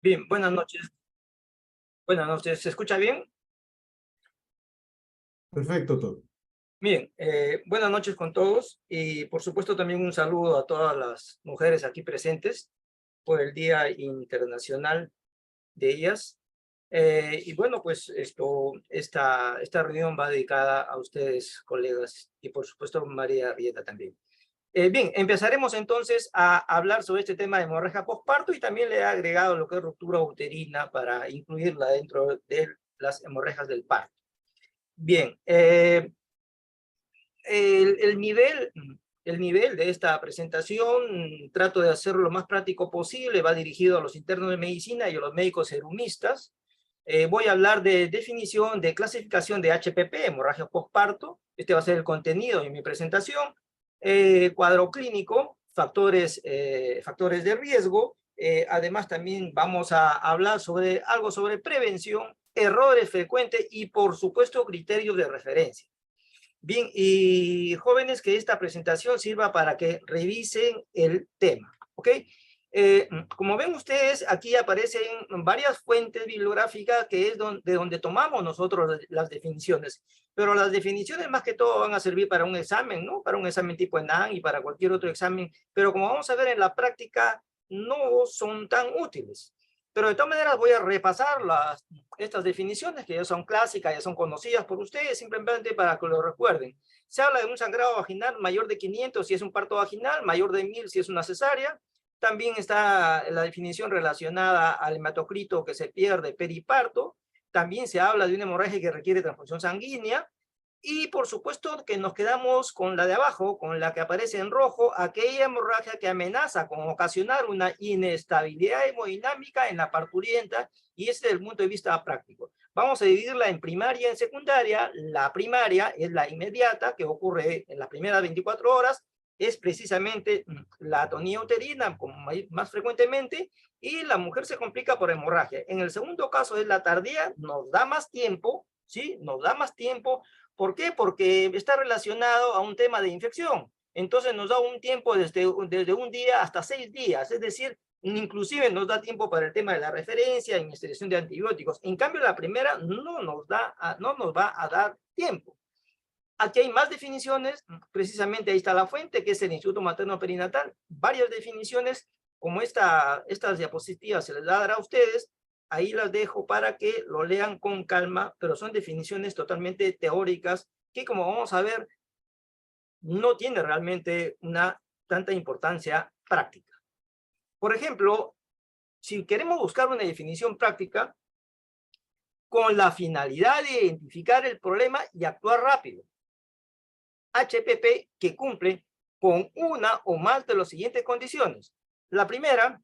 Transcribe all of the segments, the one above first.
Bien, buenas noches. Buenas noches. ¿Se escucha bien? Perfecto, todo. Bien, buenas noches con todos y por supuesto también un saludo a todas las mujeres aquí presentes por el Día Internacional de ellas. Y bueno, pues esta reunión va dedicada a ustedes, colegas, y por supuesto María Rieta también. Bien, empezaremos entonces a hablar sobre este tema de hemorragia postparto y también le he agregado lo que es ruptura uterina para incluirla dentro de las hemorragias del parto. Bien, el nivel de esta presentación trato de hacerlo lo más práctico posible, va dirigido a los internos de medicina y a los médicos serumistas. Voy a hablar de definición, de clasificación de HPP, hemorragia postparto. Este va a ser el contenido de mi presentación. Cuadro clínico, factores de riesgo. Además, también vamos a hablar sobre algo sobre prevención, errores frecuentes y, por supuesto, criterios de referencia. Bien, y jóvenes, que esta presentación sirva para que revisen el tema, ¿ok? Como ven ustedes, aquí aparecen varias fuentes bibliográficas que es de donde tomamos nosotros las definiciones, pero las definiciones más que todo van a servir para un examen, ¿no? Para un examen tipo ENAM y para cualquier otro examen, pero como vamos a ver en la práctica, no son tan útiles. Pero de todas maneras voy a repasar estas definiciones que ya son clásicas, ya son conocidas por ustedes, simplemente para que lo recuerden. Se habla de un sangrado vaginal mayor de 500 si es un parto vaginal, mayor de 1000 si es una cesárea. También está la definición relacionada al hematocrito que se pierde periparto. También se habla de una hemorragia que requiere transfusión sanguínea. Y por supuesto que nos quedamos con la de abajo, con la que aparece en rojo, aquella hemorragia que amenaza con ocasionar una inestabilidad hemodinámica en la parturienta, y este desde el punto de vista práctico. Vamos a dividirla en primaria y en secundaria. La primaria es la inmediata, que ocurre en las primeras 24 horas, es precisamente la atonía uterina como más frecuentemente, y la mujer se complica por hemorragia. En el segundo caso es la tardía, nos da más tiempo, ¿sí? Nos da más tiempo. ¿Por qué? Porque está relacionado a un tema de infección. Entonces nos da un tiempo desde un día hasta 6 días, es decir, inclusive nos da tiempo para el tema de la referencia, administración de antibióticos. En cambio, la primera no nos va a dar tiempo. Aquí hay más definiciones, precisamente ahí está la fuente, que es el Instituto Materno Perinatal. Varias definiciones, como estas diapositivas se les dará a ustedes, ahí las dejo para que lo lean con calma, pero son definiciones totalmente teóricas que, como vamos a ver, no tiene realmente una tanta importancia práctica. Por ejemplo, si queremos buscar una definición práctica, con la finalidad de identificar el problema y actuar rápido, HPP que cumple con una o más de las siguientes condiciones. La primera,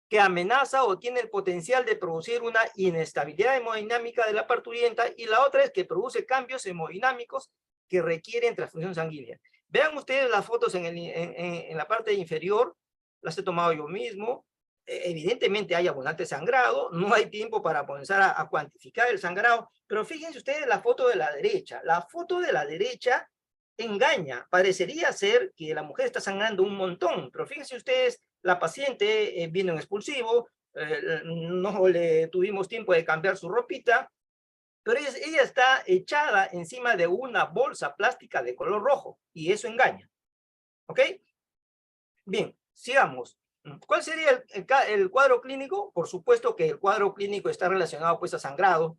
que amenaza o tiene el potencial de producir una inestabilidad hemodinámica de la parturienta, y la otra es que produce cambios hemodinámicos que requieren transfusión sanguínea. Vean ustedes las fotos en la parte inferior, las he tomado yo mismo. Evidentemente hay abundante sangrado, no hay tiempo para comenzar a cuantificar el sangrado, pero fíjense ustedes la foto de la derecha. La foto de la derecha engaña, parecería ser que la mujer está sangrando un montón, pero fíjense ustedes, la paciente vino en expulsivo, no le tuvimos tiempo de cambiar su ropita, pero ella está echada encima de una bolsa plástica de color rojo, y eso engaña, ¿ok? Bien, sigamos. ¿Cuál sería el cuadro clínico? Por supuesto que el cuadro clínico está relacionado pues a sangrado,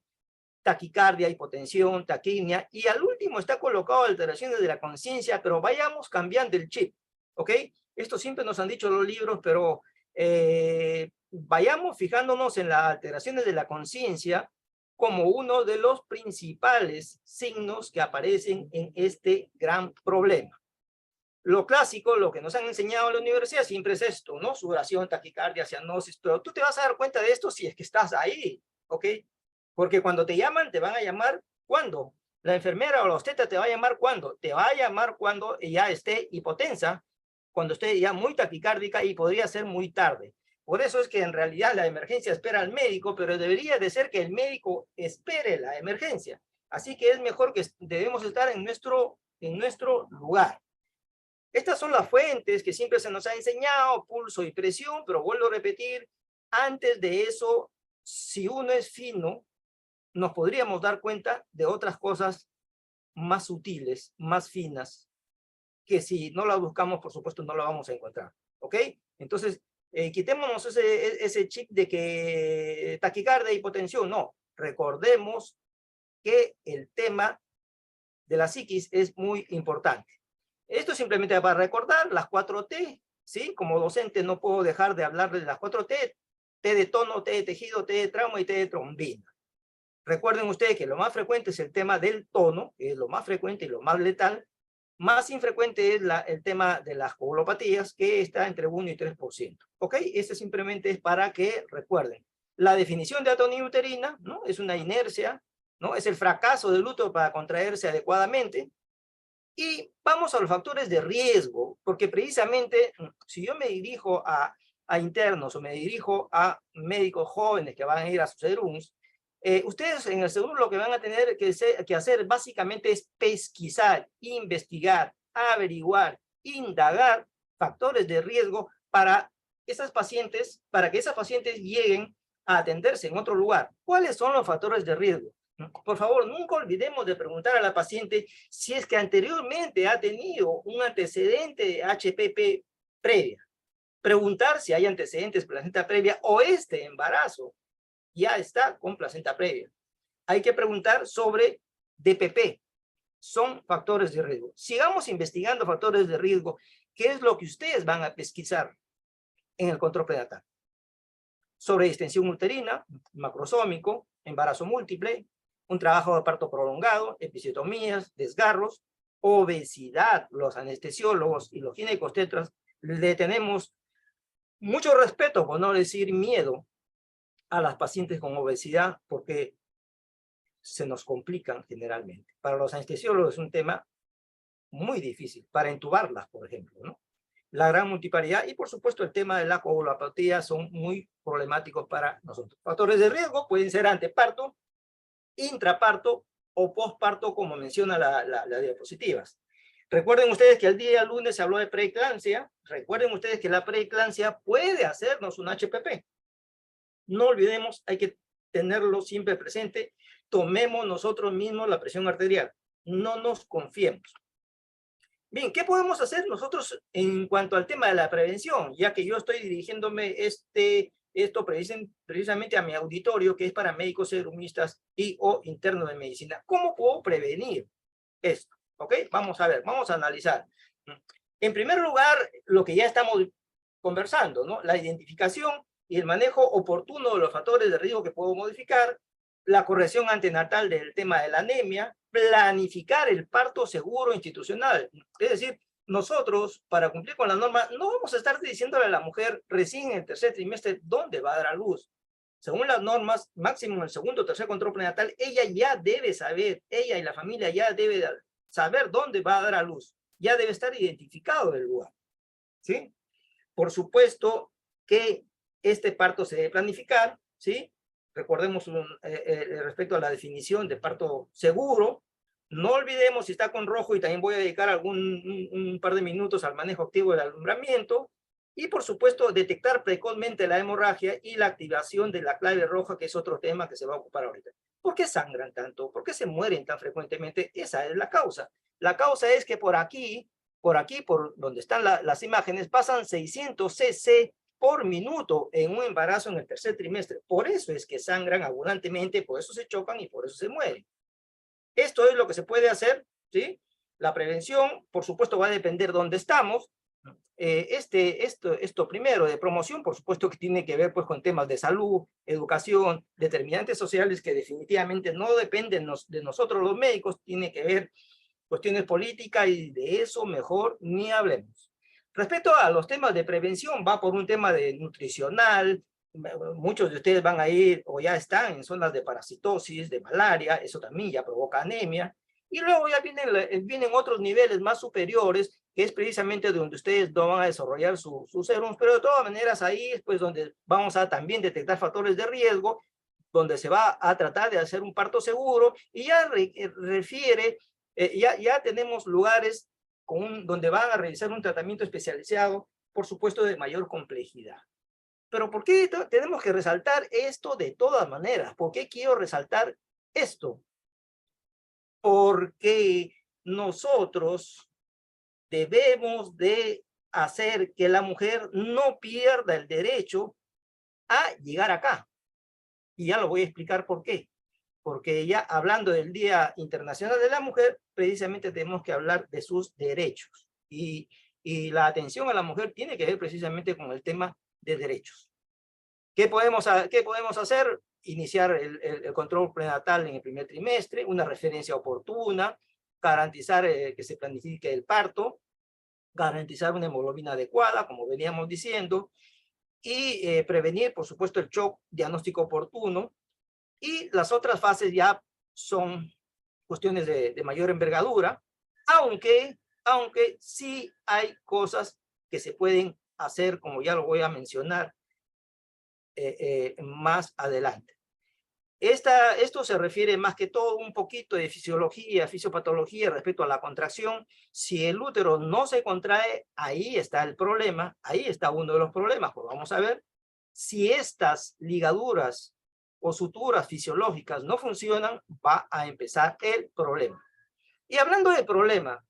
taquicardia, hipotensión, taquimia, y al último está colocado alteraciones de la conciencia, pero vayamos cambiando el chip, ¿ok? Esto siempre nos han dicho los libros, pero vayamos fijándonos en las alteraciones de la conciencia como uno de los principales signos que aparecen en este gran problema. Lo clásico, lo que nos han enseñado en la universidad siempre es esto, ¿no? Sudoración, taquicardia, cianosis, pero tú te vas a dar cuenta de esto si es que estás ahí, ¿ok? Porque cuando te llaman, te van a llamar ¿cuándo? La enfermera o la obstetra te va a llamar ¿cuándo? Te va a llamar cuando ya esté hipotensa, cuando esté ya muy taquicárdica, y podría ser muy tarde. Por eso es que en realidad la emergencia espera al médico, pero debería de ser que el médico espere la emergencia. Así que es mejor que debemos estar en nuestro lugar. Estas son las fuentes que siempre se nos ha enseñado, pulso y presión, pero vuelvo a repetir, Antes de eso, si uno es fino, nos podríamos dar cuenta de otras cosas más sutiles, más finas, que si no las buscamos, por supuesto, no la vamos a encontrar. ¿Ok? Entonces, quitémonos ese chip de que taquicardia, hipotensión. No, recordemos que el tema de la psiquis es muy importante. Esto simplemente para recordar las 4T, ¿sí? Como docente no puedo dejar de hablar de las 4T, T de tono, T de tejido, T de trauma y T de trombina. Recuerden ustedes que lo más frecuente es el tema del tono, que es lo más frecuente y lo más letal. Más infrecuente es el tema de las coagulopatías, que está entre 1 y 3%. ¿Ok? Este simplemente es para que recuerden. La definición de atonía uterina, ¿no? Es una inercia, ¿no? Es el fracaso del útero para contraerse adecuadamente. Y vamos a los factores de riesgo, porque precisamente si yo me dirijo a internos o me dirijo a médicos jóvenes que van a ir a sus ERUMS, ustedes en el segundo lo que van a tener que hacer básicamente es pesquisar, investigar, averiguar, indagar factores de riesgo para esas pacientes, para que esas pacientes lleguen a atenderse en otro lugar. ¿Cuáles son los factores de riesgo? Por favor, nunca olvidemos de preguntar a la paciente si es que anteriormente ha tenido un antecedente de HPP previa. Preguntar si hay antecedentes de placenta previa o este embarazo ya está con placenta previa. Hay que preguntar sobre DPP. Son factores de riesgo. Sigamos investigando factores de riesgo. ¿Qué es lo que ustedes van a pesquisar en el control prenatal? Sobre distensión uterina, macrosómico, embarazo múltiple, un trabajo de parto prolongado, episiotomías, desgarros, obesidad. Los anestesiólogos y los ginecobstetras le tenemos mucho respeto, por no decir miedo, a las pacientes con obesidad porque se nos complican generalmente. Para los anestesiólogos es un tema muy difícil, para intubarlas, por ejemplo, ¿no? La gran multiparidad y, por supuesto, el tema de la coagulopatía son muy problemáticos para nosotros. Factores de riesgo pueden ser anteparto, intraparto o postparto, como menciona las diapositivas. Recuerden ustedes que el día lunes se habló de preeclampsia. Recuerden ustedes que la preeclampsia puede hacernos un HPP. No olvidemos, hay que tenerlo siempre presente. Tomemos nosotros mismos la presión arterial. No nos confiemos. Bien, ¿qué podemos hacer nosotros en cuanto al tema de la prevención? Ya que yo estoy dirigiéndome esto precisamente a mi auditorio, que es para médicos erumistas y o internos de medicina. ¿Cómo puedo prevenir esto? ¿Ok? Vamos a ver, vamos a analizar. En primer lugar, lo que ya estamos conversando, ¿no? La identificación y el manejo oportuno de los factores de riesgo que puedo modificar, la corrección antenatal del tema de la anemia, planificar el parto seguro institucional. Es decir, nosotros, para cumplir con la norma, no vamos a estar diciéndole a la mujer recién en el tercer trimestre dónde va a dar a luz. Según las normas, máximo en el segundo o tercer control prenatal, ella ya debe saber, ella y la familia ya debe saber dónde va a dar a luz. Ya debe estar identificado el lugar. ¿Sí? Por supuesto que este parto se debe planificar, ¿sí? Recordemos respecto a la definición de parto seguro. No olvidemos si está con rojo, y también voy a dedicar un par de minutos al manejo activo del alumbramiento. Y por supuesto, detectar precozmente la hemorragia y la activación de la clave roja, que es otro tema que se va a ocupar ahorita. ¿Por qué sangran tanto? ¿Por qué se mueren tan frecuentemente? Esa es la causa. La causa es que por aquí, por donde están las imágenes, pasan 600 cc por minuto en un embarazo en el tercer trimestre. Por eso es que sangran abundantemente, por eso se chocan y por eso se mueren. Esto es lo que se puede hacer, ¿sí? La prevención, por supuesto, va a depender dónde estamos. Esto primero de promoción, por supuesto que tiene que ver pues con temas de salud, educación, determinantes sociales que definitivamente no dependen de nosotros los médicos, tiene que ver cuestiones políticas y de eso mejor ni hablemos. Respecto a los temas de prevención, va por un tema de nutricional. Muchos de ustedes van a ir o ya están en zonas de parasitosis, de malaria, eso también ya provoca anemia. Y luego ya vienen otros niveles más superiores, que es precisamente donde ustedes no van a desarrollar sus serums, pero de todas maneras ahí es pues donde vamos a también detectar factores de riesgo, donde se va a tratar de hacer un parto seguro, y ya refiere, ya tenemos lugares donde van a realizar un tratamiento especializado, por supuesto de mayor complejidad. Pero ¿por qué tenemos que resaltar esto de todas maneras? ¿Por qué quiero resaltar esto? Porque nosotros debemos de hacer que la mujer no pierda el derecho a llegar acá. Y ya lo voy a explicar por qué. Porque ya hablando del Día Internacional de la Mujer, precisamente tenemos que hablar de sus derechos. Y la atención a la mujer tiene que ver precisamente con el tema de derechos. ¿Qué podemos hacer? Iniciar el control prenatal en el primer trimestre, una referencia oportuna, garantizar que se planifique el parto, garantizar una hemoglobina adecuada, como veníamos diciendo, y prevenir, por supuesto, el shock, diagnóstico oportuno. Y las otras fases ya son cuestiones de mayor envergadura, aunque sí hay cosas que se pueden hacer, como ya lo voy a mencionar más adelante. Esto se refiere más que todo un poquito de fisiología, fisiopatología respecto a la contracción. Si el útero no se contrae, ahí está el problema, ahí está uno de los problemas. Pues vamos a ver si estas ligaduras o suturas fisiológicas no funcionan, va a empezar el problema. Y hablando de problema,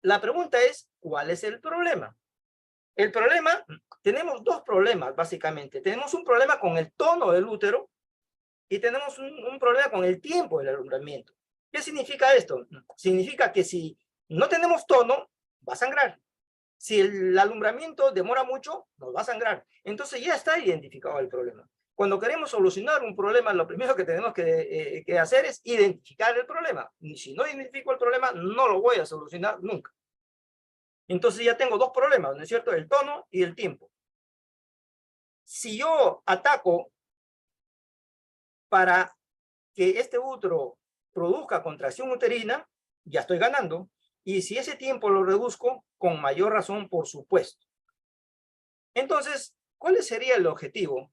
la pregunta es, ¿cuál es el problema? El problema, tenemos dos problemas básicamente. Tenemos un problema con el tono del útero, y tenemos un problema con el tiempo del alumbramiento. ¿Qué significa esto? Significa que si no tenemos tono, va a sangrar. Si el alumbramiento demora mucho, nos va a sangrar. Entonces ya está identificado el problema. Cuando queremos solucionar un problema, lo primero que tenemos que hacer es identificar el problema. Y si no identifico el problema, no lo voy a solucionar nunca. Entonces ya tengo dos problemas, ¿no es cierto? El tono y el tiempo. Si yo ataco para que este útero produzca contracción uterina, ya estoy ganando. Y si ese tiempo lo reduzco, con mayor razón, por supuesto. Entonces, ¿cuál sería el objetivo?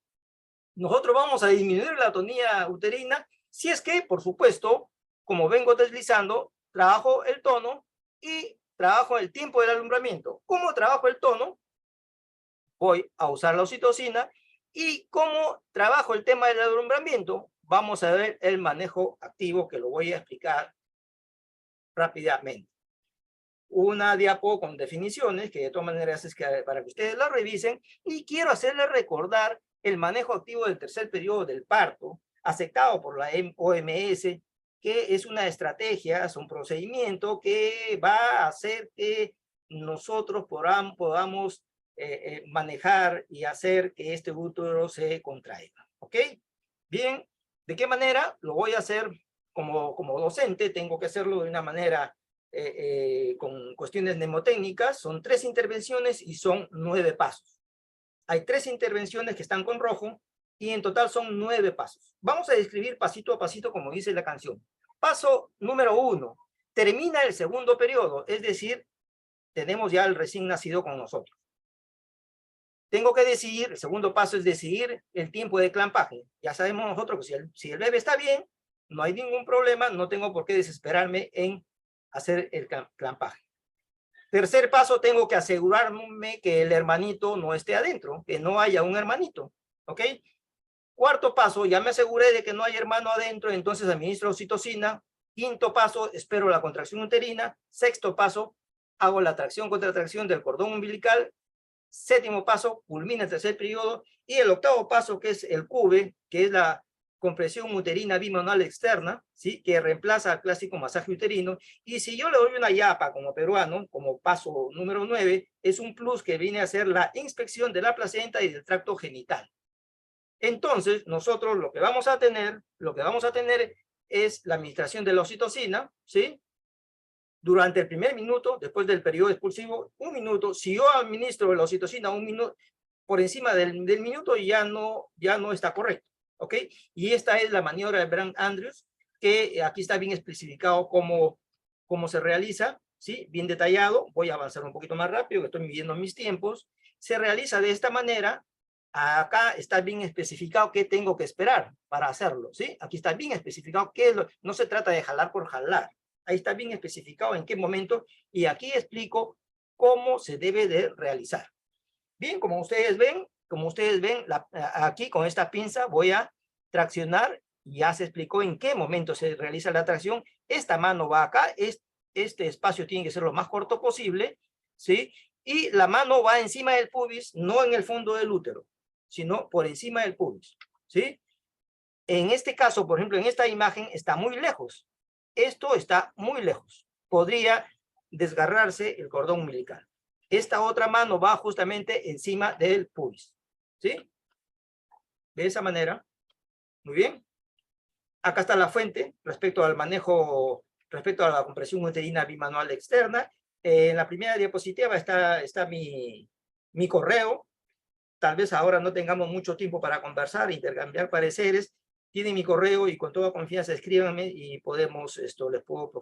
Nosotros vamos a disminuir la atonía uterina si es que, por supuesto, como vengo deslizando, trabajo el tono y trabajo el tiempo del alumbramiento. ¿Cómo trabajo el tono? Voy a usar la oxitocina. ¿Y cómo trabajo el tema del alumbramiento? Vamos a ver el manejo activo, que lo voy a explicar rápidamente. Una diapo con definiciones, que de todas maneras es para que ustedes la revisen, y quiero hacerles recordar el manejo activo del tercer periodo del parto, aceptado por la OMS, que es una estrategia, es un procedimiento que va a hacer que nosotros podamos manejar y hacer que este útero se contraiga. ¿Ok? Bien, ¿de qué manera? Lo voy a hacer como docente, tengo que hacerlo de una manera con cuestiones mnemotécnicas. Son 3 intervenciones y son 9 pasos. Hay 3 intervenciones que están con rojo y en total son 9 pasos. Vamos a describir pasito a pasito como dice la canción. Paso número 1. Termina el segundo periodo, es decir, tenemos ya el recién nacido con nosotros. Tengo que decidir, el segundo paso es decidir el tiempo de clampaje. Ya sabemos nosotros que si el bebé está bien, no hay ningún problema, no tengo por qué desesperarme en hacer el clampaje. Tercer paso, tengo que asegurarme que el hermanito no esté adentro, que no haya un hermanito, ¿ok? Cuarto paso, ya me aseguré de que no hay hermano adentro, entonces administro oxitocina. Quinto paso, espero la contracción uterina. Sexto paso, hago la tracción-contracción del cordón umbilical. Séptimo paso, culmina el tercer periodo. Y el octavo paso, que es el CUBE, que es la compresión uterina bimanual externa, ¿sí? Que reemplaza al clásico masaje uterino. Y si yo le doy una yapa como peruano, como paso número 9, es un plus que viene a hacer la inspección de la placenta y del tracto genital. Entonces, nosotros lo que vamos a tener es la administración de la oxitocina, ¿sí? Durante el primer minuto, después del periodo expulsivo, 1 minuto. Si yo administro la oxitocina 1 minuto, por encima del minuto ya no está correcto, ¿ok? Y esta es la maniobra de Brandt-Andrews, que aquí está bien especificado cómo se realiza, ¿sí? Bien detallado. Voy a avanzar un poquito más rápido, que estoy midiendo mis tiempos. Se realiza de esta manera. Acá está bien especificado qué tengo que esperar para hacerlo, ¿sí? Aquí está bien especificado no se trata de jalar por jalar. Ahí está bien especificado en qué momento, y aquí explico cómo se debe de realizar. Bien, como ustedes ven, Como ustedes ven, aquí con esta pinza voy a traccionar. Ya se explicó en qué momento se realiza la tracción. Esta mano va acá, este espacio tiene que ser lo más corto posible, ¿sí? Y la mano va encima del pubis, no en el fondo del útero, sino por encima del pubis, ¿sí? En este caso, por ejemplo, en esta imagen está muy lejos. Esto está muy lejos. Podría desgarrarse el cordón umbilical. Esta otra mano va justamente encima del pubis, ¿sí? De esa manera. Muy bien. Acá está la fuente respecto al manejo, respecto a la compresión uterina bimanual externa. En la primera diapositiva está mi correo. Tal vez ahora no tengamos mucho tiempo para conversar, intercambiar pareceres. Tienen mi correo y con toda confianza escríbanme y podemos, les puedo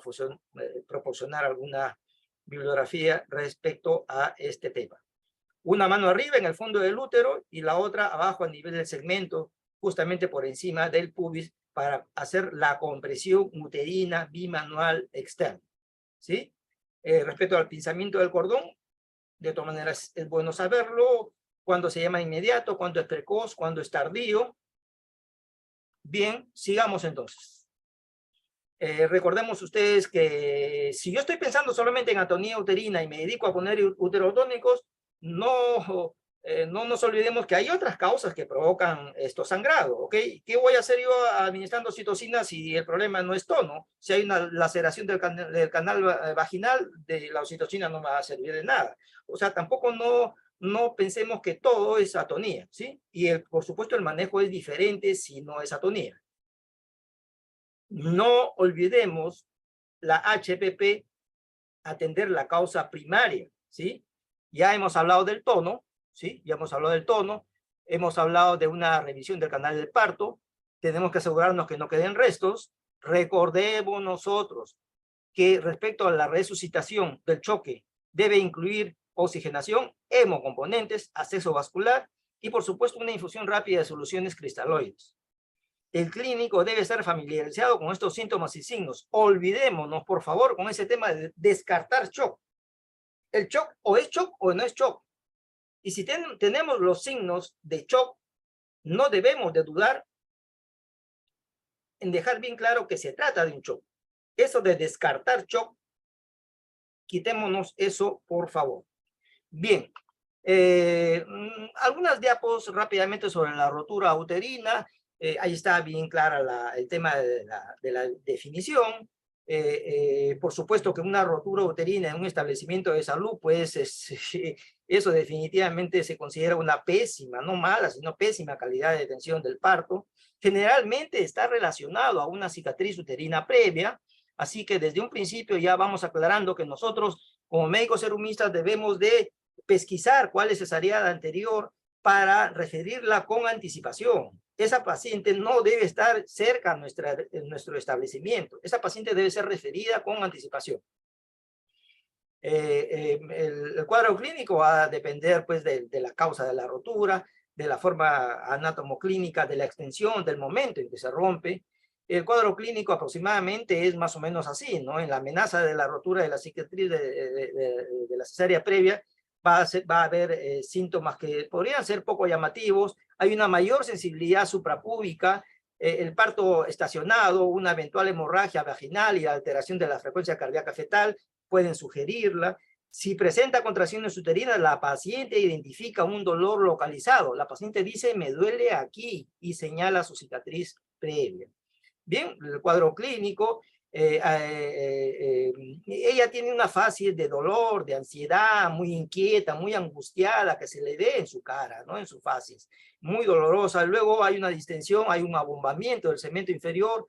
proporcionar alguna bibliografía respecto a este tema. Una mano arriba en el fondo del útero y la otra abajo a nivel del segmento, justamente por encima del pubis, para hacer la compresión uterina bimanual externa, ¿sí? Respecto al pinzamiento del cordón, de todas maneras es bueno saberlo, cuándo se llama inmediato, cuándo es precoz, cuándo es tardío. Bien, sigamos entonces. Recordemos ustedes que si yo estoy pensando solamente en atonía uterina y me dedico a poner uterotónicos, no nos olvidemos que hay otras causas que provocan esto sangrado, ¿ok? ¿Qué voy a hacer yo administrando citocina si el problema no es tono? Si hay una laceración del canal vaginal, de la oxitocina no me va a servir de nada. O sea, tampoco no pensemos que todo es atonía, ¿sí? Y por supuesto el manejo es diferente si no es atonía. No olvidemos la HPP, atender la causa primaria, ¿sí? Ya hemos hablado del tono, ¿sí? Ya hemos hablado del tono, hemos hablado de una revisión del canal del parto, tenemos que asegurarnos que no queden restos. Recordemos nosotros que respecto a la resucitación del choque debe incluir oxigenación, hemocomponentes, acceso vascular y por supuesto una infusión rápida de soluciones cristaloides. El clínico debe estar familiarizado con estos síntomas y signos. Olvidémonos, por favor, con ese tema de descartar shock. El shock o es shock o no es shock. Y si tenemos los signos de shock, no debemos de dudar en dejar bien claro que se trata de un shock. Eso de descartar shock, quitémonos eso, por favor. Bien, algunas diapos rápidamente sobre la rotura uterina. Ahí está bien clara el tema de la definición. Por supuesto que una rotura uterina en un establecimiento de salud, pues eso definitivamente se considera una pésima, no mala, sino pésima calidad de atención del parto. Generalmente está relacionado a una cicatriz uterina previa, así que desde un principio ya vamos aclarando que nosotros como médicos serumistas debemos de pesquisar cuál es cesariada anterior para referirla con anticipación. Esa paciente no debe estar cerca a nuestro establecimiento. Esa paciente debe ser referida con anticipación. El cuadro clínico va a depender pues de la causa de la rotura, de la forma anatomoclínica, de la extensión, del momento en que se rompe. El cuadro clínico aproximadamente es más o menos así, ¿no? En la amenaza de la rotura de la cicatriz de la cesárea previa, va a haber síntomas que podrían ser poco llamativos. Hay una mayor sensibilidad suprapúbica, el parto estacionado, una eventual hemorragia vaginal y alteración de la frecuencia cardíaca fetal pueden sugerirla. Si presenta contracciones uterinas, la paciente identifica un dolor localizado. La paciente dice, me duele aquí, y señala su cicatriz previa. Bien, el cuadro clínico, ella tiene una fase de dolor, de ansiedad, muy inquieta, muy angustiada, que se le ve en su cara, ¿no? En sus fases, muy dolorosa. Luego hay una distensión, hay un abombamiento del segmento inferior,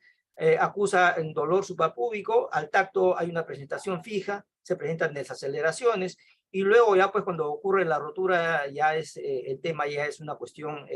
acusa un dolor suprapúbico, al tacto hay una presentación fija, se presentan desaceleraciones, y luego ya pues cuando ocurre la rotura ya es, el tema ya es una cuestión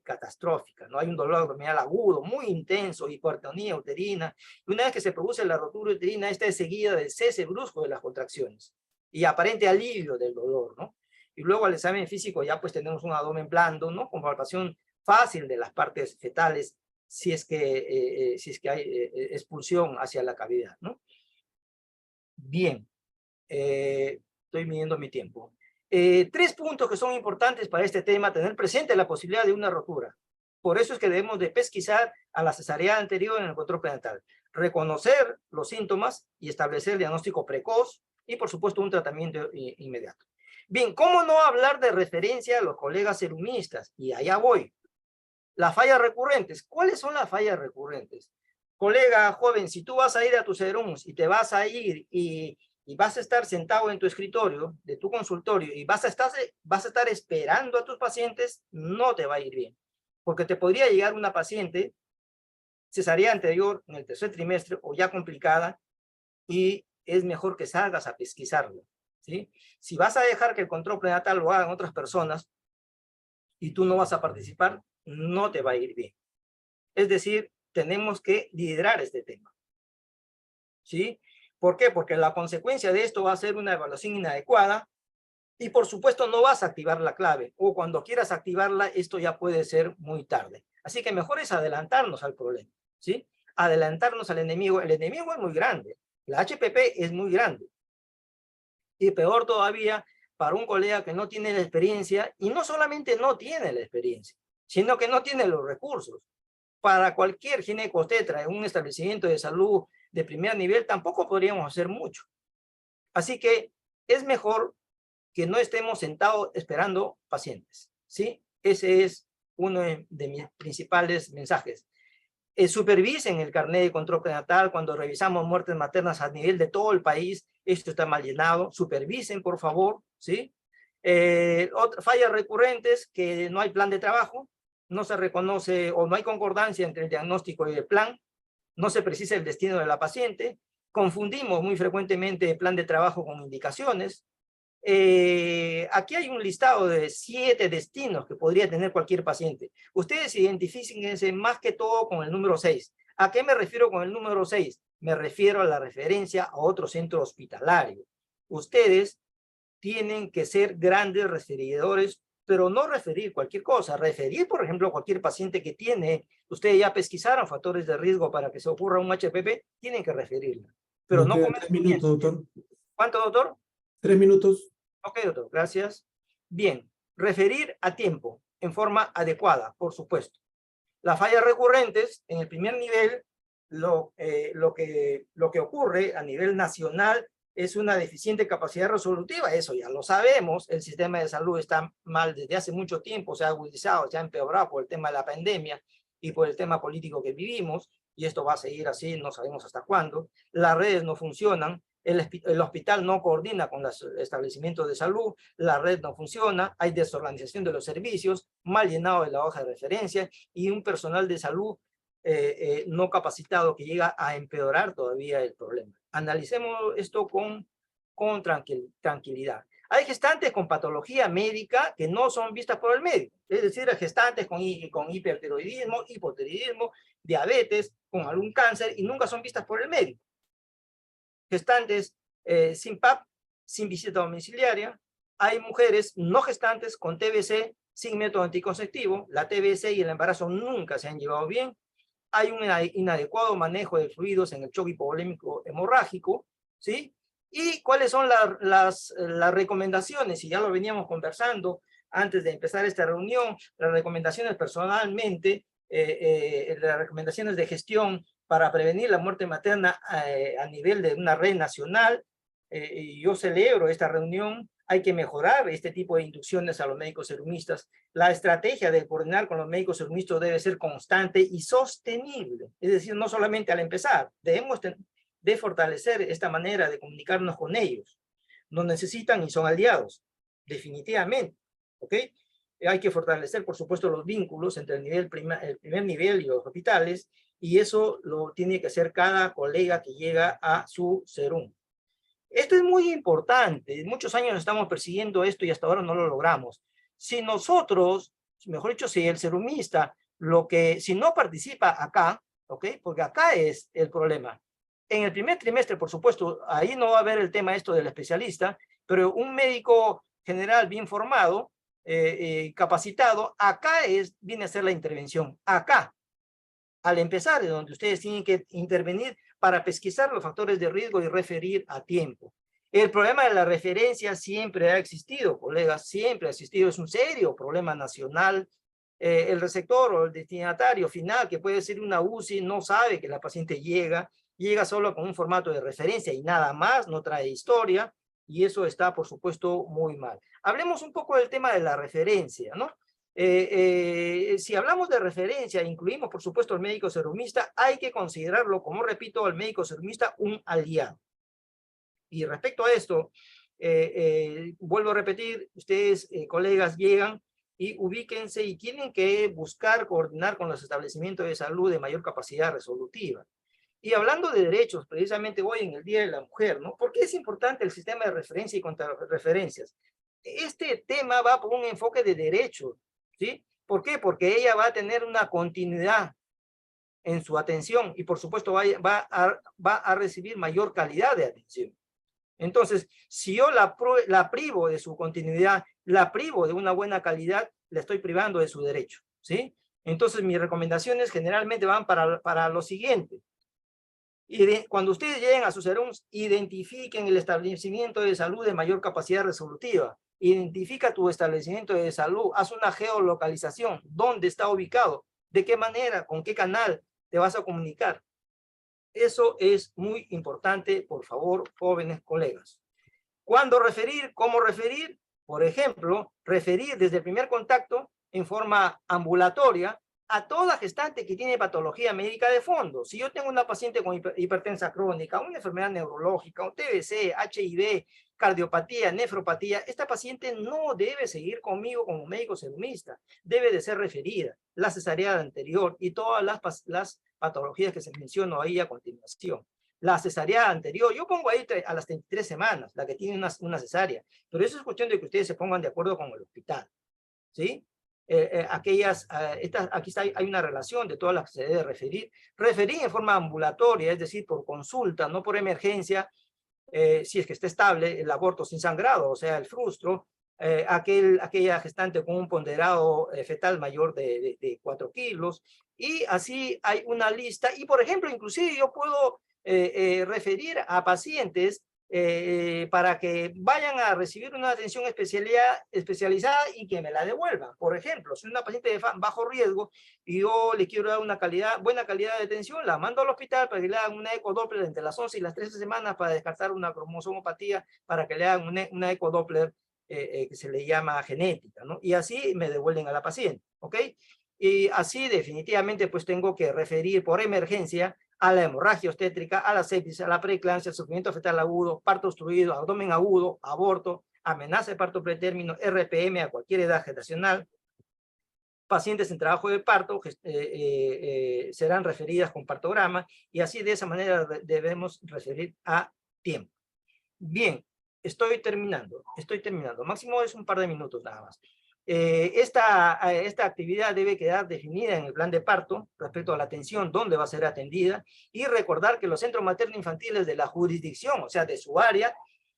catastrófica, ¿no? Hay un dolor abdominal agudo, muy intenso, hipertonía uterina, y una vez que se produce la rotura uterina, esta es seguida del cese brusco de las contracciones, y aparente alivio del dolor, ¿no? Y luego al examen físico ya pues tenemos un abdomen blando, ¿no? Con palpación fácil de las partes fetales, si es que hay expulsión hacia la cavidad, ¿no? Bien, estoy midiendo mi tiempo. Tres puntos que son importantes para este tema: tener presente la posibilidad de una rotura. Por eso es que debemos de pesquisar a la cesárea anterior en el control prenatal, reconocer los síntomas y establecer diagnóstico precoz y, por supuesto, un tratamiento inmediato. Bien, ¿cómo no hablar de referencia a los colegas serumistas? Y allá voy. Las fallas recurrentes. ¿Cuáles son las fallas recurrentes? Colega joven, si tú vas a ir a tus serums y te vas a ir y vas a estar sentado en tu escritorio de tu consultorio y vas a estar esperando a tus pacientes, no te va a ir bien. Porque te podría llegar una paciente cesárea anterior en el tercer trimestre o ya complicada, y es mejor que salgas a pesquisarlo, ¿sí? Si vas a dejar que el control prenatal lo hagan otras personas y tú no vas a participar, no te va a ir bien. Es decir, tenemos que liderar este tema, ¿sí? ¿Por qué? Porque la consecuencia de esto va a ser una evaluación inadecuada y, por supuesto, no vas a activar la clave, o cuando quieras activarla, esto ya puede ser muy tarde. Así que mejor es adelantarnos al problema, ¿sí? Adelantarnos al enemigo. El enemigo es muy grande, la HPP es muy grande. Y peor todavía para un colega que no tiene la experiencia, y no solamente no tiene la experiencia, sino que no tiene los recursos. Para cualquier ginecostetra en un establecimiento de salud de primer nivel tampoco podríamos hacer mucho. Así que es mejor que no estemos sentados esperando pacientes, ¿sí? Ese es uno de mis principales mensajes. Supervisen el carnet de control prenatal cuando revisamos muertes maternas a nivel de todo el país. Esto está mal llenado. Supervisen, por favor, ¿sí? Fallas recurrentes, que no hay plan de trabajo, no se reconoce o no hay concordancia entre el diagnóstico y el plan, no se precisa el destino de la paciente, confundimos muy frecuentemente el plan de trabajo con indicaciones. Aquí hay un listado de 7 destinos que podría tener cualquier paciente. Ustedes identifíquense más que todo con el número 6. ¿A qué me refiero con el número 6? Me refiero a la referencia a otro centro hospitalario. Ustedes tienen que ser grandes referidores, pero no referir cualquier cosa. Referir, por ejemplo, a cualquier paciente que tiene, ustedes ya pesquisaron factores de riesgo para que se ocurra un HPP, tienen que referirla. Pero Nos no quedan comer 3 minutos, doctor. ¿Cuánto, doctor? 3 minutos. Ok, doctor, gracias. Bien, referir a tiempo, en forma adecuada, por supuesto. Las fallas recurrentes, en el primer nivel, lo que ocurre a nivel nacional es una deficiente capacidad resolutiva. Eso ya lo sabemos. El sistema de salud está mal desde hace mucho tiempo, se ha agudizado, se ha empeorado por el tema de la pandemia y por el tema político que vivimos, y esto va a seguir así, no sabemos hasta cuándo. Las redes no funcionan, el hospital no coordina con los establecimientos de salud, la red no funciona, hay desorganización de los servicios, mal llenado de la hoja de referencia y un personal de salud no capacitado que llega a empeorar todavía el problema. Analicemos esto con tranquilidad. Hay gestantes con patología médica que no son vistas por el médico, es decir, gestantes con hipertiroidismo, hipotiroidismo, diabetes, con algún cáncer, y nunca son vistas por el médico. Gestantes sin PAP, sin visita domiciliaria. Hay mujeres no gestantes con TBC sin método anticonceptivo. La TBC y el embarazo nunca se han llevado bien. Hay un inadecuado manejo de fluidos en el choque hipovolémico hemorrágico, ¿sí? ¿Y cuáles son las recomendaciones? Y ya lo veníamos conversando antes de empezar esta reunión, las recomendaciones personalmente, las recomendaciones de gestión para prevenir la muerte materna a nivel de una red nacional. Y yo celebro esta reunión. Hay que mejorar este tipo de inducciones a los médicos serumistas. La estrategia de coordinar con los médicos serumistas debe ser constante y sostenible. Es decir, no solamente al empezar, debemos de fortalecer esta manera de comunicarnos con ellos. Nos necesitan y son aliados, definitivamente. ¿Ok? Hay que fortalecer, por supuesto, los vínculos entre el primer nivel y los hospitales, y eso lo tiene que hacer cada colega que llega a su serum. Esto es muy importante. Muchos años estamos persiguiendo esto y hasta ahora no lo logramos. Si nosotros, mejor dicho, si el serumista, si no participa acá, ¿ok? Porque acá es el problema. En el primer trimestre, por supuesto, ahí no va a haber el tema esto del especialista, pero un médico general bien formado, capacitado, acá viene a ser la intervención. Acá, al empezar, es donde ustedes tienen que intervenir para pesquisar los factores de riesgo y referir a tiempo. El problema de la referencia siempre ha existido, colegas, siempre ha existido, es un serio problema nacional. El receptor o el destinatario final, que puede ser una UCI, no sabe que la paciente llega solo con un formato de referencia y nada más, no trae historia, y eso está, por supuesto, muy mal. Hablemos un poco del tema de la referencia, ¿no? Si hablamos de referencia, incluimos, por supuesto, al médico serumista, hay que considerarlo, como repito, al médico serumista un aliado. Y respecto a esto, vuelvo a repetir, ustedes, colegas, llegan y ubíquense y tienen que buscar coordinar con los establecimientos de salud de mayor capacidad resolutiva. Y hablando de derechos, precisamente hoy en el Día de la Mujer, ¿no? ¿Por qué es importante el sistema de referencia y contrarreferencias? Este tema va por un enfoque de derechos, ¿sí? ¿Por qué? Porque ella va a tener una continuidad en su atención y por supuesto va a recibir mayor calidad de atención. Entonces, si yo la privo de su continuidad, la privo de una buena calidad, le estoy privando de su derecho, ¿sí? Entonces, mis recomendaciones generalmente van para lo siguiente. Cuando ustedes lleguen a sus serums, identifiquen el establecimiento de salud de mayor capacidad resolutiva. Identifica tu establecimiento de salud, haz una geolocalización, dónde está ubicado, de qué manera, con qué canal te vas a comunicar. Eso es muy importante, por favor, jóvenes colegas. ¿Cuándo referir? ¿Cómo referir? Por ejemplo, referir desde el primer contacto en forma ambulatoria a toda gestante que tiene patología médica de fondo. Si yo tengo una paciente con hipertensa crónica, una enfermedad neurológica, un TBC, HIV, cardiopatía, nefropatía, esta paciente no debe seguir conmigo como médico serumista, debe de ser referida, la cesárea anterior y todas las patologías que se mencionó ahí a continuación. La cesárea anterior, yo pongo ahí a las 33 semanas, la que tiene una cesárea, pero eso es cuestión de que ustedes se pongan de acuerdo con el hospital, ¿sí? Aquí hay una relación de todas las que se debe referir. Referir en forma ambulatoria, es decir, por consulta, no por emergencia, si es que está estable, el aborto sin sangrado, o sea, el frustro, aquella gestante con un ponderado fetal mayor de 4 kilos, y así hay una lista, y por ejemplo, inclusive yo puedo referir a pacientes para que vayan a recibir una atención especializada y que me la devuelvan. Por ejemplo, si una paciente de bajo riesgo y yo le quiero dar una buena calidad de atención, la mando al hospital para que le hagan una ecodoppler entre las 11 y las 13 semanas para descartar una cromosomopatía, para que le hagan una ecodoppler que se le llama genética, ¿no? Y así me devuelven a la paciente, ¿ok? Y así definitivamente pues tengo que referir por emergencia a la hemorragia obstétrica, a la sepsis, a la preeclampsia, sufrimiento fetal agudo, parto obstruido, abdomen agudo, aborto, amenaza de parto pretérmino, RPM a cualquier edad gestacional. Pacientes en trabajo de parto serán referidas con partograma y así de esa manera debemos referir a tiempo. Bien, estoy terminando. Máximo es un par de minutos nada más. Esta actividad debe quedar definida en el plan de parto respecto a la atención, dónde va a ser atendida, y recordar que los centros materno-infantiles de la jurisdicción, o sea, de su área,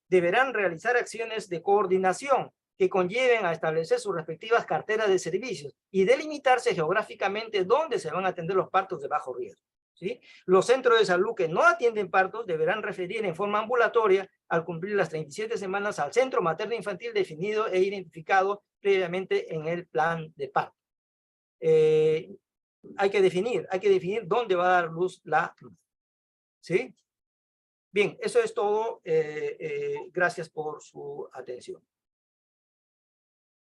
deberán realizar acciones de coordinación que conlleven a establecer sus respectivas carteras de servicios y delimitarse geográficamente dónde se van a atender los partos de bajo riesgo, ¿sí? Los centros de salud que no atienden partos deberán referir en forma ambulatoria al cumplir las 37 semanas al centro materno-infantil definido e identificado previamente en el plan de parto. Hay que definir dónde va a dar luz la luz, ¿sí? Bien, eso es todo. Gracias por su atención.